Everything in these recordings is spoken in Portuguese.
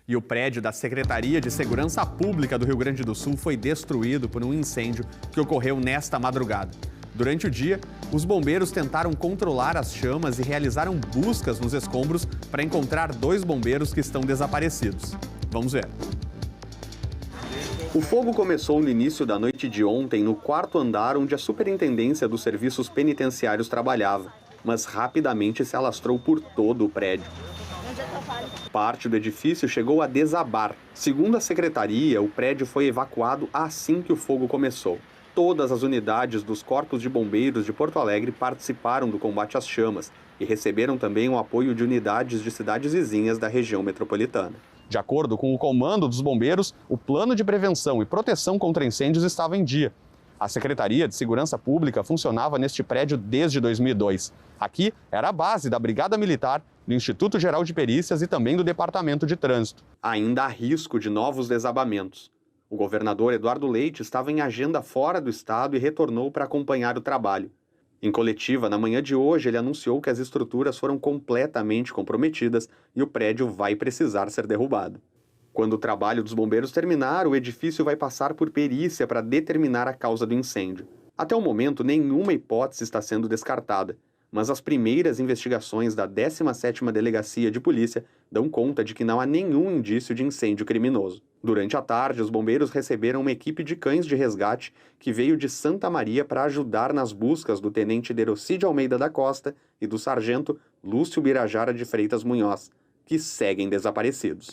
E o prédio da Secretaria de Segurança Pública do Rio Grande do Sul foi destruído por um incêndio que ocorreu nesta madrugada. Durante o dia, os bombeiros tentaram controlar as chamas e realizaram buscas nos escombros para encontrar 2 bombeiros que estão desaparecidos. Vamos ver. O fogo começou no início da noite de ontem no 4º andar onde a Superintendência dos Serviços Penitenciários trabalhava, mas rapidamente se alastrou por todo o prédio. Parte do edifício chegou a desabar. Segundo a Secretaria, o prédio foi evacuado assim que o fogo começou. Todas as unidades dos Corpos de Bombeiros de Porto Alegre participaram do combate às chamas e receberam também o apoio de unidades de cidades vizinhas da região metropolitana. De acordo com o comando dos bombeiros, o plano de prevenção e proteção contra incêndios estava em dia. A Secretaria de Segurança Pública funcionava neste prédio desde 2002. Aqui era a base da Brigada Militar, do Instituto Geral de Perícias e também do Departamento de Trânsito. Ainda há risco de novos desabamentos. O governador Eduardo Leite estava em agenda fora do estado e retornou para acompanhar o trabalho. Em coletiva, na manhã de hoje, ele anunciou que as estruturas foram completamente comprometidas e o prédio vai precisar ser derrubado. Quando o trabalho dos bombeiros terminar, o edifício vai passar por perícia para determinar a causa do incêndio. Até o momento, nenhuma hipótese está sendo descartada, mas as primeiras investigações da 17ª Delegacia de Polícia dão conta de que não há nenhum indício de incêndio criminoso. Durante a tarde, os bombeiros receberam uma equipe de cães de resgate que veio de Santa Maria para ajudar nas buscas do tenente Derocide Almeida da Costa e do sargento Lúcio Birajara de Freitas Munhoz, que seguem desaparecidos.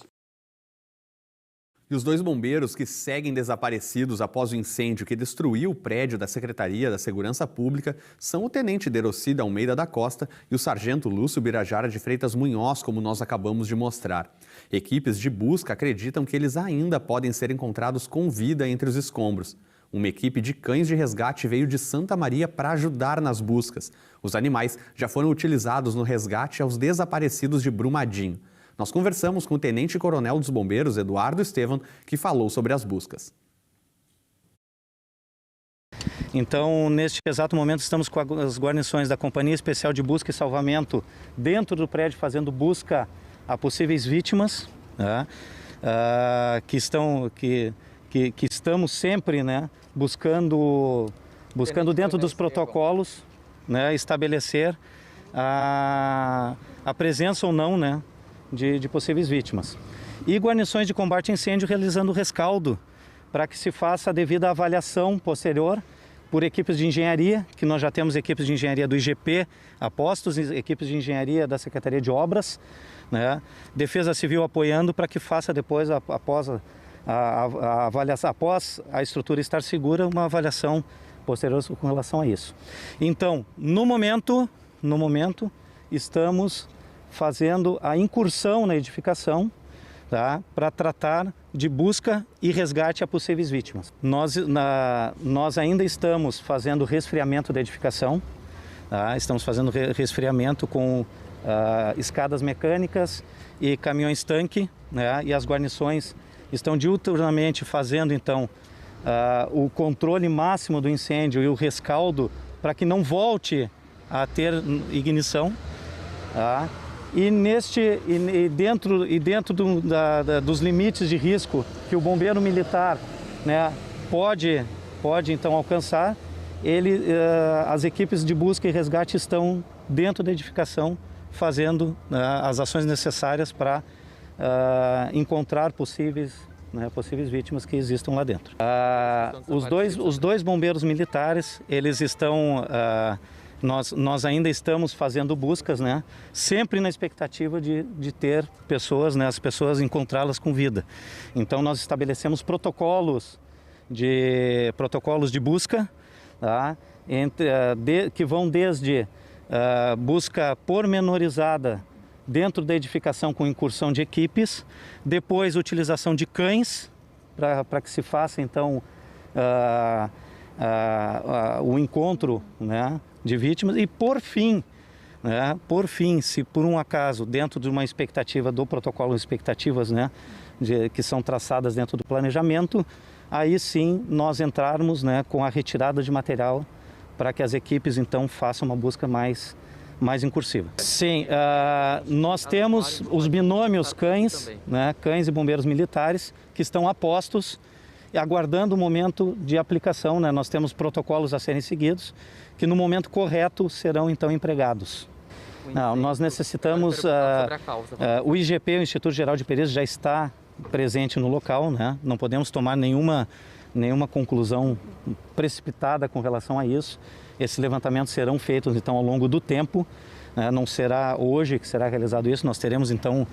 E os 2 bombeiros que seguem desaparecidos após o incêndio que destruiu o prédio da Secretaria da Segurança Pública são o tenente Derocide Almeida da Costa e o sargento Lúcio Birajara de Freitas Munhoz, como nós acabamos de mostrar. Equipes de busca acreditam que eles ainda podem ser encontrados com vida entre os escombros. Uma equipe de cães de resgate veio de Santa Maria para ajudar nas buscas. Os animais já foram utilizados no resgate aos desaparecidos de Brumadinho. Nós conversamos com o tenente-coronel dos bombeiros, Eduardo Estevam, que falou sobre as buscas. Então, neste exato momento, estamos com as guarnições da Companhia Especial de Busca e Salvamento dentro do prédio, fazendo busca a possíveis vítimas, né? que estamos sempre, né, buscando dentro dos protocolos, né, estabelecer a presença ou não, né, de possíveis vítimas. E guarnições de combate a incêndio realizando o rescaldo para que se faça a devida avaliação posterior por equipes de engenharia, que nós já temos equipes de engenharia do IGP, apostos, equipes de engenharia da Secretaria de Obras, né? Defesa Civil apoiando para que faça depois, após a avaliação, após a estrutura estar segura, uma avaliação posterior com relação a isso. Então, no momento, estamos fazendo a incursão na edificação, tá, para tratar de busca e resgate a possíveis vítimas. Nós ainda estamos fazendo resfriamento da edificação, tá? Estamos fazendo resfriamento com escadas mecânicas e caminhões-tanque, né? E as guarnições estão diuturnamente fazendo, então, o controle máximo do incêndio e o rescaldo para que não volte a ter ignição, tá? E dentro dos limites de risco que o bombeiro militar, né, pode então alcançar, as equipes de busca e resgate estão dentro da edificação fazendo as ações necessárias para encontrar possíveis vítimas que existam lá dentro. Os dois bombeiros militares, eles estão... Nós ainda estamos fazendo buscas, né? Sempre na expectativa de ter pessoas, né? As pessoas encontrá-las com vida. Então nós estabelecemos protocolos de busca, tá? Que vão desde busca pormenorizada dentro da edificação com incursão de equipes, depois utilização de cães para que se faça então o encontro, né, de vítimas e por fim, se por um acaso dentro de uma expectativa do protocolo, expectativas, né, que são traçadas dentro do planejamento, aí sim nós entrarmos, né, com a retirada de material para que as equipes então façam uma busca mais mais em cursiva. Sim, nós temos os binômios cães, né, cães e bombeiros militares, que estão a postos e aguardando o momento de aplicação, né? Nós temos protocolos a serem seguidos, que no momento correto serão então empregados. Não, nós necessitamos, o IGP, o Instituto Geral de Perícia, já está presente no local, né? Não podemos tomar nenhuma conclusão precipitada com relação a isso. Esses levantamentos serão feitos então ao longo do tempo, né? Não será hoje que será realizado isso, nós teremos então,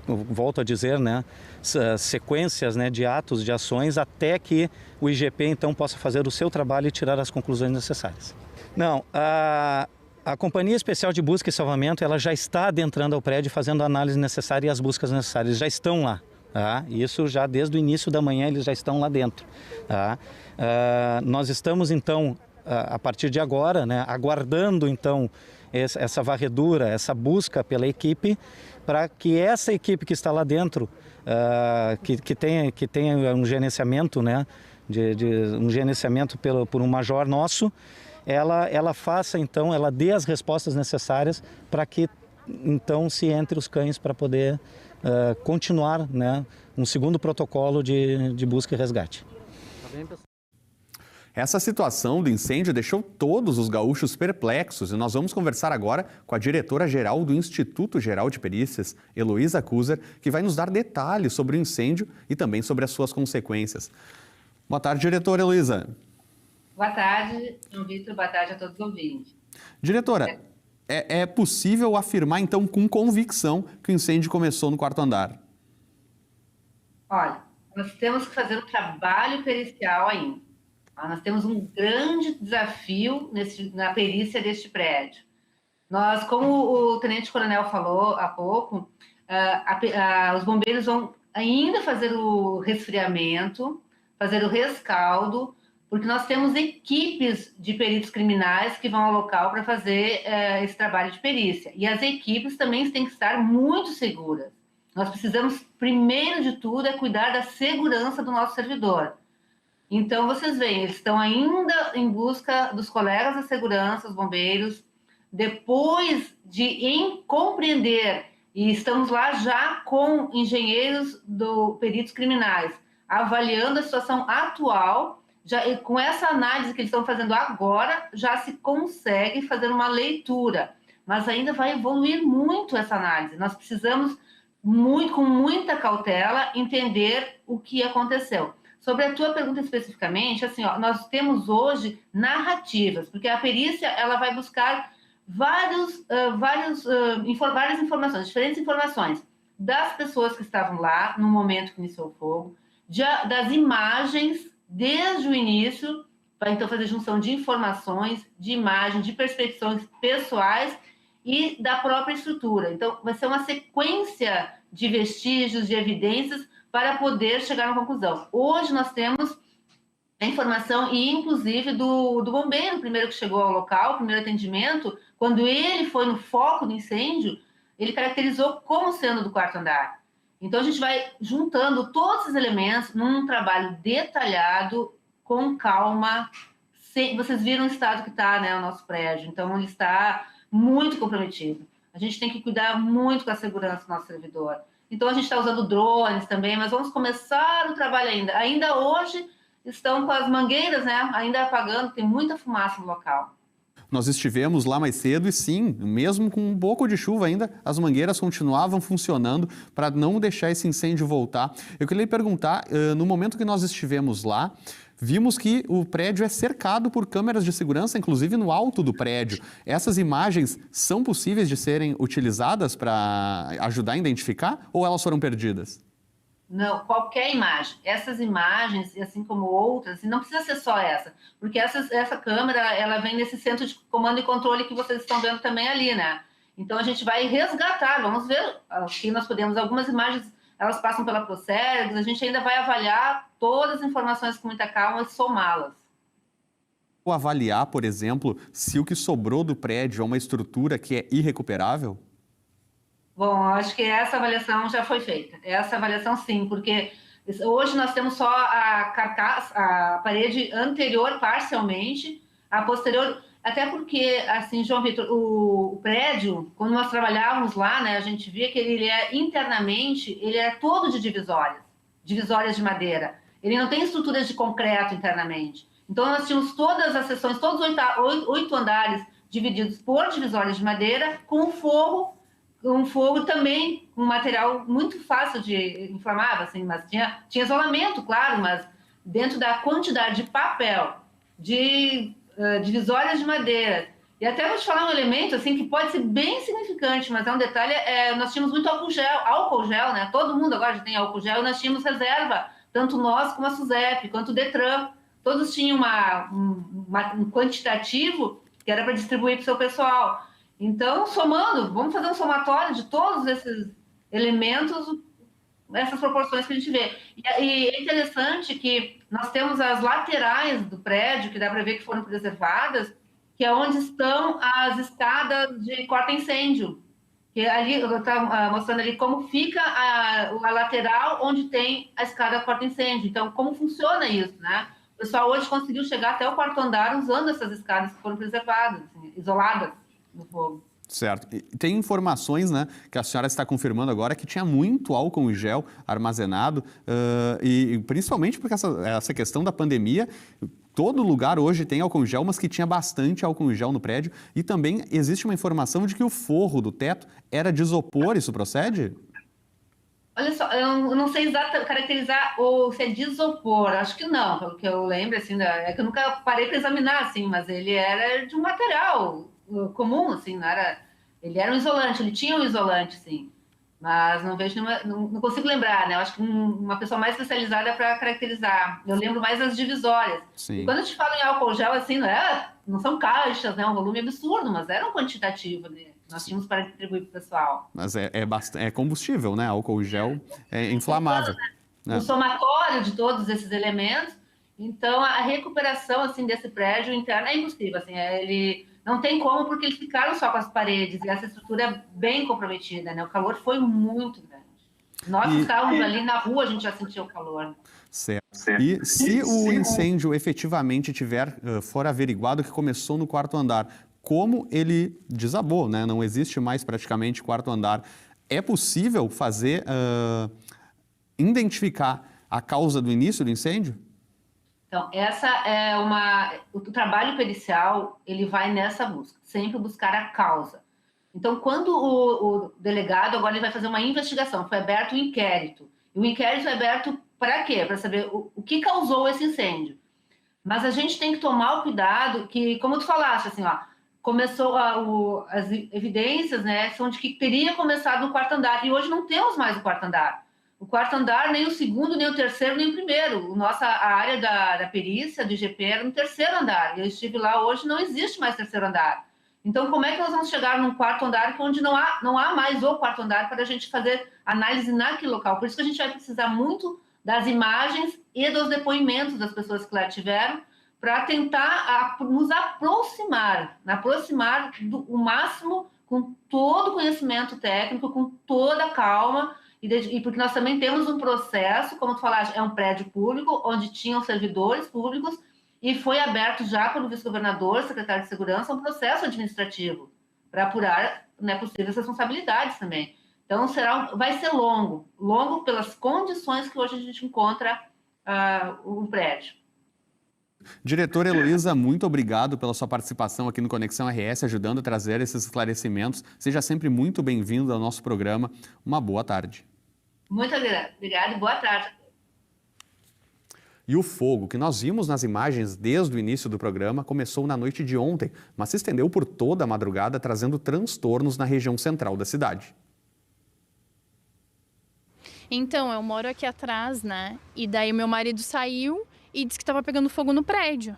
volto a dizer, né, sequências, né, de atos, de ações, até que o IGP então possa fazer o seu trabalho e tirar as conclusões necessárias. Não, a Companhia Especial de Busca e Salvamento, ela já está adentrando ao prédio, fazendo a análise necessária e as buscas necessárias, eles já estão lá. Tá? Isso já desde o início da manhã eles já estão lá dentro. Tá? Nós estamos então, a partir de agora, né, aguardando então essa varredura, essa busca pela equipe, para que essa equipe que está lá dentro, que tenha um gerenciamento, né, um gerenciamento por um major nosso, ela faça então, ela dê as respostas necessárias para que então se entre os cães para poder continuar, né, um segundo protocolo de busca e resgate. Essa situação do incêndio deixou todos os gaúchos perplexos e nós vamos conversar agora com a diretora-geral do Instituto Geral de Perícias, Heloísa Kuser, que vai nos dar detalhes sobre o incêndio e também sobre as suas consequências. Boa tarde, diretora Heloísa. Boa tarde, João Vitor. Boa tarde a todos os ouvintes. Diretora, é possível afirmar, então, com convicção que o incêndio começou no quarto andar? Olha, nós temos que fazer um trabalho pericial ainda. Nós temos um grande desafio na perícia deste prédio. Nós, como o tenente-coronel falou há pouco, os bombeiros vão ainda fazer o resfriamento, fazer o rescaldo, porque nós temos equipes de peritos criminais que vão ao local para fazer esse trabalho de perícia. E as equipes também têm que estar muito seguras. Nós precisamos, primeiro de tudo, cuidar da segurança do nosso servidor. Então, vocês veem, eles estão ainda em busca dos colegas da segurança, os bombeiros, depois de compreender, e estamos lá já com engenheiros peritos criminais, avaliando a situação atual. Já, com essa análise que eles estão fazendo agora, já se consegue fazer uma leitura, mas ainda vai evoluir muito essa análise. Nós precisamos, com muita cautela, entender o que aconteceu. Sobre a tua pergunta especificamente, assim, nós temos hoje narrativas, porque a perícia ela vai buscar várias informações, diferentes informações das pessoas que estavam lá no momento que iniciou o fogo, das imagens desde o início, para então fazer junção de informações, de imagens, de percepções pessoais e da própria estrutura. Então, vai ser uma sequência de vestígios, de evidências, para poder chegar a uma conclusão. Hoje nós temos a informação, e inclusive do bombeiro, primeiro que chegou ao local, primeiro atendimento, quando ele foi no foco do incêndio, ele caracterizou como sendo do quarto andar. Então, a gente vai juntando todos esses elementos num trabalho detalhado, com calma. Vocês viram o estado que está, né, o nosso prédio. Então, ele está muito comprometido. A gente tem que cuidar muito com a segurança do nosso servidor. Então, a gente está usando drones também, mas vamos começar o trabalho ainda. Ainda hoje, estão com as mangueiras, né, ainda apagando, tem muita fumaça no local. Nós estivemos lá mais cedo e sim, mesmo com um pouco de chuva ainda, as mangueiras continuavam funcionando para não deixar esse incêndio voltar. Eu queria lhe perguntar, no momento que nós estivemos lá, vimos que o prédio é cercado por câmeras de segurança, inclusive no alto do prédio. Essas imagens são possíveis de serem utilizadas para ajudar a identificar ou elas foram perdidas? Não, qualquer imagem. Essas imagens, assim como outras, e não precisa ser só essa, porque essa câmera, ela vem nesse centro de comando e controle que vocês estão vendo também ali, né? Então, a gente vai resgatar, vamos ver o que nós podemos. Algumas imagens, elas passam pela Procergs, a gente ainda vai avaliar todas as informações com muita calma e somá-las. Ou avaliar, por exemplo, se o que sobrou do prédio é uma estrutura que é irrecuperável? Bom, acho que essa avaliação já foi feita. Essa avaliação, sim, porque hoje nós temos só a carcaça, a parede anterior parcialmente, a posterior Até porque, assim, João Vitor, o prédio, quando nós trabalhávamos lá, né, a gente via que ele é internamente, ele é todo de divisórias de madeira. Ele não tem estruturas de concreto internamente. Então, nós tínhamos todas as seções, todos os 8 andares divididos por divisórias de madeira, com um fogo também, um material muito fácil de inflamável, assim, mas tinha isolamento, claro, mas dentro da quantidade de papel, de divisórias de madeira. E até vou te falar um elemento assim, que pode ser bem significante, mas é um detalhe, nós tínhamos muito álcool gel, né? Todo mundo agora já tem álcool gel, e nós tínhamos reserva, tanto nós como a SUSEP, quanto o DETRAN. Todos tinham um quantitativo que era para distribuir para o seu pessoal. Então, somando, vamos fazer um somatório de todos esses elementos, essas proporções que a gente vê. E é interessante que nós temos as laterais do prédio, que dá para ver que foram preservadas, que é onde estão as escadas de corta-incêndio. Que ali, eu estava mostrando ali como fica a lateral onde tem a escada corta-incêndio. Então, como funciona isso, né? O pessoal hoje conseguiu chegar até o 4º andar usando essas escadas que foram preservadas, assim, isoladas no fogo. Certo. E tem informações, né, que a senhora está confirmando agora que tinha muito álcool em gel armazenado e principalmente porque essa questão da pandemia, todo lugar hoje tem álcool em gel, mas que tinha bastante álcool em gel no prédio. E também existe uma informação de que o forro do teto era de isopor, isso procede? Olha só, eu não sei exatamente caracterizar se é de isopor, acho que não, pelo que eu lembro, assim, é que eu nunca parei para examinar, assim, mas ele era de um material comum, assim, não era, ele era um isolante, ele tinha um isolante, sim, mas não vejo nenhuma, não consigo lembrar, né, eu acho que uma pessoa mais especializada para caracterizar, eu lembro mais das divisórias. Sim. E quando a gente fala em álcool gel, assim, não são caixas, né, um volume absurdo, mas era um quantitativo, né? Nós tínhamos para distribuir para o pessoal. Mas é combustível, né? Álcool gel é inflamável. O somatório de todos esses elementos. Então, a recuperação assim, desse prédio interno é impossível. Assim, ele não tem como, porque eles ficaram só com as paredes e essa estrutura é bem comprometida. Né? O calor foi muito grande. Nós estávamos ali na rua, a gente já sentiu o calor. Certo. E se o incêndio efetivamente for averiguado que começou no 4º andar, como ele desabou, né? Não existe mais praticamente 4º andar. É possível identificar a causa do início do incêndio? Então, essa é o trabalho pericial, ele vai nessa busca, sempre buscar a causa. Então, quando o delegado, agora ele vai fazer uma investigação, foi aberto um inquérito. E o inquérito é aberto para quê? Para saber o que causou esse incêndio. Mas a gente tem que tomar o cuidado que, como tu falaste, assim, ó, começou as evidências, né, são de que teria começado no 4º andar, e hoje não temos mais o 4º andar. O 4º andar, nem o 2º, nem o 3º, nem o 1º. A área da perícia, do IGP, era no 3º andar. Eu estive lá hoje, não existe mais 3º andar. Então, como é que nós vamos chegar num 4º andar, onde não há mais o 4º andar para a gente fazer análise naquele local? Por isso que a gente vai precisar muito das imagens e dos depoimentos das pessoas que lá tiveram, para tentar nos aproximar o máximo com todo o conhecimento técnico, com toda a calma, e porque nós também temos um processo, como tu falaste, é um prédio público, onde tinham servidores públicos, e foi aberto já pelo vice-governador, secretário de Segurança, um processo administrativo para apurar, né, possíveis responsabilidades também. Então, vai ser longo pelas condições que hoje a gente encontra o prédio. Diretora Heloísa, muito obrigado pela sua participação aqui no Conexão RS, ajudando a trazer esses esclarecimentos. Seja sempre muito bem-vindo ao nosso programa. Uma boa tarde. Muito obrigada e boa tarde. E o fogo, que nós vimos nas imagens desde o início do programa, começou na noite de ontem, mas se estendeu por toda a madrugada, trazendo transtornos na região central da cidade. Então, eu moro aqui atrás, né? E daí meu marido saiu e disse que estava pegando fogo no prédio.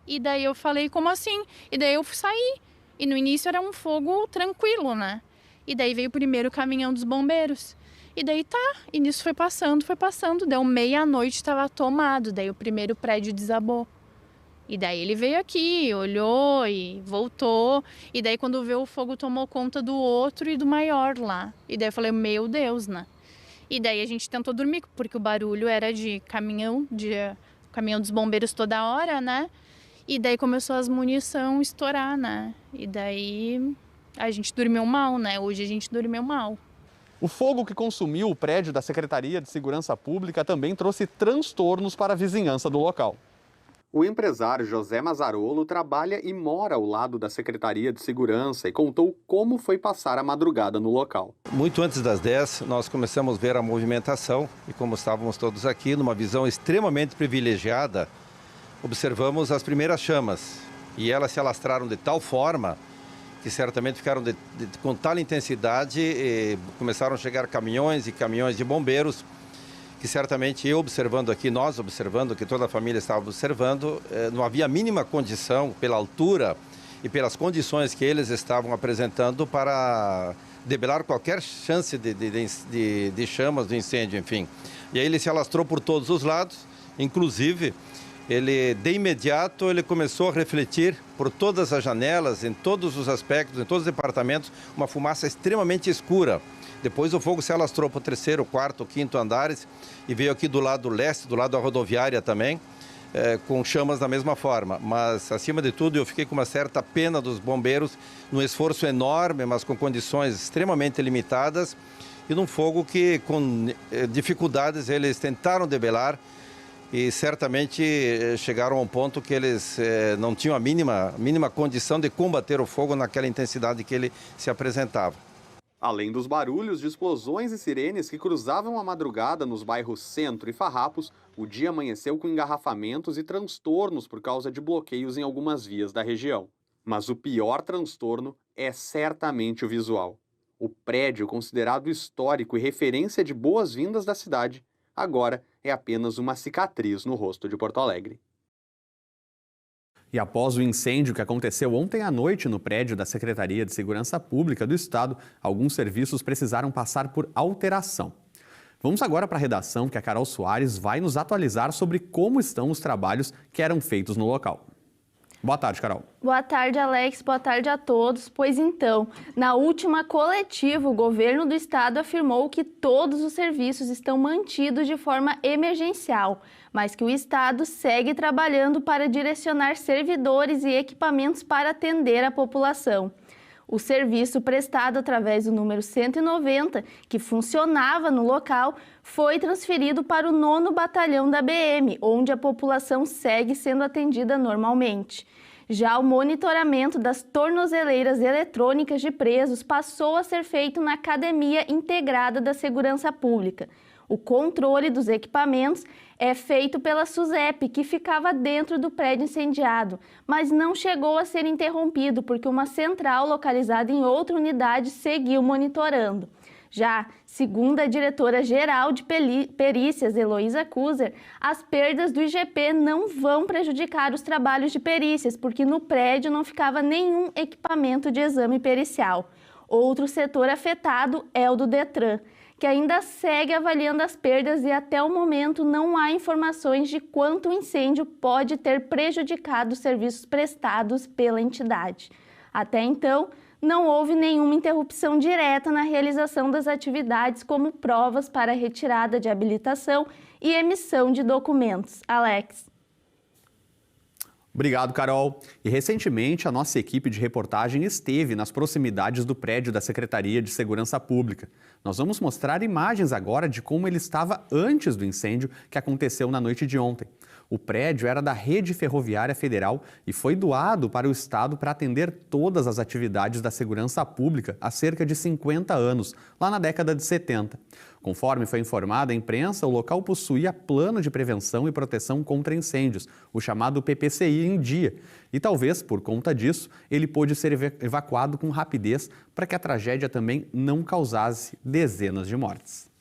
E daí eu falei, como assim? E daí eu saí. E no início era um fogo tranquilo, né? E daí veio o primeiro caminhão dos bombeiros. E daí e nisso foi passando. Deu meia-noite, estava tomado. Daí o primeiro prédio desabou. E daí ele veio aqui, olhou e voltou. E daí quando veio o fogo tomou conta do outro e do maior lá. E daí eu falei, meu Deus, né? E daí a gente tentou dormir, porque o barulho era de caminhão dos bombeiros toda hora, né? E daí começou as munição estourar, né? E daí a gente dormiu mal, né? Hoje a gente dormiu mal. O fogo que consumiu o prédio da Secretaria de Segurança Pública também trouxe transtornos para a vizinhança do local. O empresário José Mazzarolo trabalha e mora ao lado da Secretaria de Segurança e contou como foi passar a madrugada no local. Muito antes das 10, nós começamos a ver a movimentação e como estávamos todos aqui, numa visão extremamente privilegiada, observamos as primeiras chamas e elas se alastraram de tal forma que certamente ficaram com tal intensidade e começaram a chegar caminhões e caminhões de bombeiros que certamente eu observando aqui, nós observando, que toda a família estava observando, não havia a mínima condição, pela altura e pelas condições que eles estavam apresentando para debelar qualquer chance de chamas, de incêndio, enfim. E aí ele se alastrou por todos os lados, inclusive, de imediato, ele começou a refletir por todas as janelas, em todos os aspectos, em todos os departamentos, uma fumaça extremamente escura. Depois o fogo se alastrou para o 3º, 4º, 5º andares e veio aqui do lado leste, do lado da rodoviária também, com chamas da mesma forma. Mas, acima de tudo, eu fiquei com uma certa pena dos bombeiros, num esforço enorme, mas com condições extremamente limitadas, e num fogo que, com dificuldades, eles tentaram debelar e certamente chegaram a um ponto que eles não tinham a mínima condição de combater o fogo naquela intensidade que ele se apresentava. Além dos barulhos de explosões e sirenes que cruzavam a madrugada nos bairros Centro e Farrapos, o dia amanheceu com engarrafamentos e transtornos por causa de bloqueios em algumas vias da região. Mas o pior transtorno é certamente o visual. O prédio, considerado histórico e referência de boas-vindas da cidade, agora é apenas uma cicatriz no rosto de Porto Alegre. E após o incêndio que aconteceu ontem à noite no prédio da Secretaria de Segurança Pública do Estado, alguns serviços precisaram passar por alteração. Vamos agora para a redação, que a Carol Soares vai nos atualizar sobre como estão os trabalhos que eram feitos no local. Boa tarde, Carol. Boa tarde, Alex. Boa tarde a todos. Pois então, na última coletiva, o governo do estado afirmou que todos os serviços estão mantidos de forma emergencial, mas que o estado segue trabalhando para direcionar servidores e equipamentos para atender a população. O serviço prestado através do número 190, que funcionava no local, foi transferido para o 9º Batalhão da BM, onde a população segue sendo atendida normalmente. Já o monitoramento das tornozeleiras eletrônicas de presos passou a ser feito na Academia Integrada da Segurança Pública. O controle dos equipamentos é feito pela SUSEP, que ficava dentro do prédio incendiado, mas não chegou a ser interrompido porque uma central localizada em outra unidade seguiu monitorando. Já, segundo a diretora-geral de perícias, Heloísa Kuser, as perdas do IGP não vão prejudicar os trabalhos de perícias, porque no prédio não ficava nenhum equipamento de exame pericial. Outro setor afetado é o do Detran, que ainda segue avaliando as perdas e até o momento não há informações de quanto o incêndio pode ter prejudicado os serviços prestados pela entidade. Até então, não houve nenhuma interrupção direta na realização das atividades, como provas para retirada de habilitação e emissão de documentos. Alex. Obrigado, Carol. E recentemente a nossa equipe de reportagem esteve nas proximidades do prédio da Secretaria de Segurança Pública. Nós vamos mostrar imagens agora de como ele estava antes do incêndio que aconteceu na noite de ontem. O prédio era da Rede Ferroviária Federal e foi doado para o Estado para atender todas as atividades da segurança pública há cerca de 50 anos, lá na década de 70. Conforme foi informada a imprensa, o local possuía plano de prevenção e proteção contra incêndios, o chamado PPCI em dia, e talvez, por conta disso, ele pôde ser evacuado com rapidez para que a tragédia também não causasse dezenas de mortes.